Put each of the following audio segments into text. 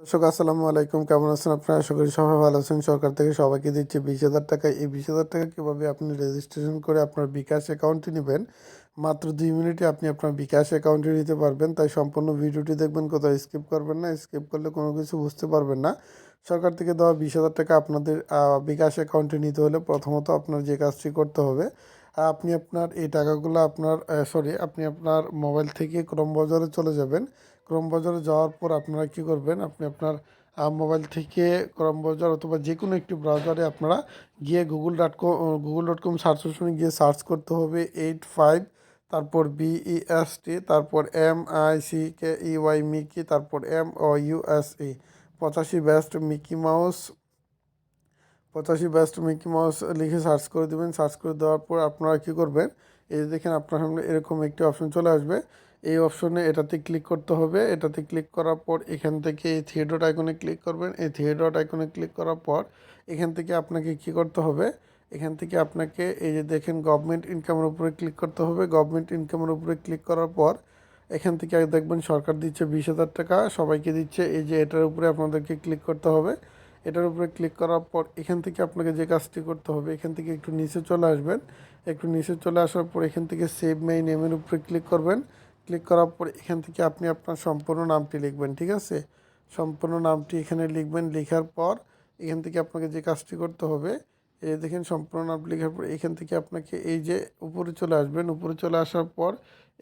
দর্শক আসসালামু আলাইকুম, কেমন আছেন আপনারা? আশা করি সবাই ভালো আছেন। সরকার থেকে সবাইকে দিচ্ছে 20,000 টাকা। এই 20,000 টাকা কীভাবে আপনি রেজিস্ট্রেশন করে আপনার বিকাশ অ্যাকাউন্টে নেবেন, মাত্র 2 মিনিটে আপনি আপনার বিকাশ অ্যাকাউন্টে নিতে পারবেন। তাই সম্পূর্ণ ভিডিওটি দেখবেন, কোথাও স্কিপ করবেন না। স্কিপ করলে কোনো কিছু বুঝতে পারবেন না। সরকার থেকে দেওয়া 20,000 টাকা আপনাদের বিকাশ অ্যাকাউন্টে নিতে হলে প্রথমত আপনার যে কাজটি করতে হবে, আপনি আপনার এই টাকাগুলো আপনি আপনার মোবাইল থেকে ক্রোম বাজারে চলে যাবেন। ক্রোম বাজারে যাওয়ার পর আপনারা কী করবেন, আপনি আপনার মোবাইল থেকে ক্রোম বাজার অথবা যে কোনো একটি ব্রাউজারে আপনারা গিয়ে গুগল.com সার্চ অপশনে গিয়ে সার্চ করতে হবে 85, তারপর BEST, তারপর MICKEY মিকি, তারপর MOUSE 85 বেস্ট মিকি মাউস লিখে সার্চ করে দেবেন। সার্চ করে দেওয়ার পর আপনারা কী করবেন, এই যে দেখেন আপনার সামনে এরকম একটি অপশন চলে আসবে। এই অপশনে এটাতে ক্লিক করতে হবে। এটাতে ক্লিক করার পর এখান থেকে এই থ্রি ডট আইকনে ক্লিক করবেন। এই থ্রি ডট আইকনে ক্লিক করার পর এখান থেকে আপনাকে কী করতে হবে, এখান থেকে আপনাকে এই যে দেখেন গভর্নমেন্ট ইনকামের উপরে ক্লিক করতে হবে। গভর্নমেন্ট ইনকামের উপরে ক্লিক করার পর এখান থেকে দেখবেন সরকার দিচ্ছে 20,000 টাকা, সবাইকে দিচ্ছে। এই যে এটার উপরে আপনাদেরকে ক্লিক করতে হবে। এটার উপরে ক্লিক করার পর এখান থেকে আপনাকে যে কাজটি করতে হবে, এখান থেকে একটু নিচে চলে আসবেন। একটু নিচে চলে আসার পর এখান থেকে সেভ মাই নেমের উপরে ক্লিক করবেন। ক্লিক করার পর এখান থেকে আপনি আপনার সম্পূর্ণ নামটি লিখবেন, ঠিক আছে? সম্পূর্ণ নামটি এখানে লিখবেন। লেখার পর এখান থেকে আপনাকে যে কাজটি করতে হবে, এই দেখেন সম্পূর্ণ নাম লেখার পর এখান থেকে আপনাকে এই যে উপরে চলে আসবেন। উপরে চলে আসার পর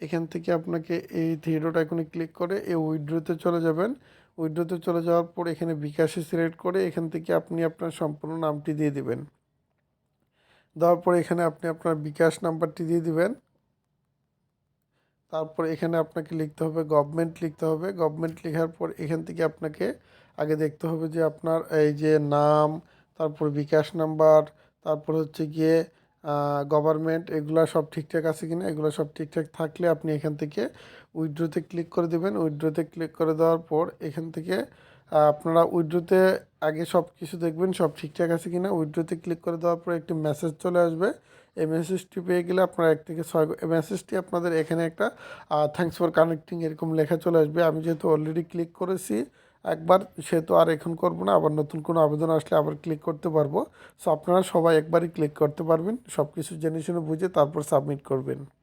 এখান থেকে আপনাকে এই থ্রি ডট আইকনে ক্লিক করে এই উইথড্রোতে চলে যাবেন। উইথড্রোতে চলে যাওয়ার পর এখানে বিকাশে সিলেক্ট করে এখান থেকে আপনি আপনার সম্পূর্ণ নামটি দিয়ে দিবেন। দেওয়ার পর এখানে আপনি আপনার বিকাশ নাম্বারটি দিয়ে দিবেন। তারপর এখানে আপনাকে লিখতে হবে গভর্নমেন্ট, লিখতে হবে গভর্নমেন্ট। লেখার পর এখান থেকে আপনাকে আগে দেখতে হবে যে আপনার এই যে নাম, তারপর বিকাশ নাম্বার, তারপর হচ্ছে গিয়ে গভর্নমেন্ট, এগুলো সব ঠিকঠাক আছে কিনা। এগুলো সব ঠিকঠাক থাকলে আপনি এখান থেকে উইথড্রোতে ক্লিক করে দেবেন। উইথড্রোতে ক্লিক করে দেওয়ার পর এখান থেকে আপনারা উইথড্রোতে আগে সব কিছু দেখবেন সব ঠিকঠাক আছে কিনা। উইথড্রোতে ক্লিক করে দেওয়ার পর একটি মেসেজ চলে আসবে। এই মেসেজটি পেয়ে গেলে আপনারা 1 থেকে 6 মেসেজটি আপনাদের এখানে একটা থ্যাঙ্কস ফর কানেক্টিং এরকম লেখা চলে আসবে। আমি যেহেতু অলরেডি ক্লিক করেছি একবার, সেহেতু আর এখন করবো না। আবার নতুন কোনো আবেদন আসলে আবার ক্লিক করতে পারবো। সো আপনারা সবাই একবারই ক্লিক করতে পারবেন। সব কিছু জেনে শুনে বুঝে তারপর সাবমিট করবেন।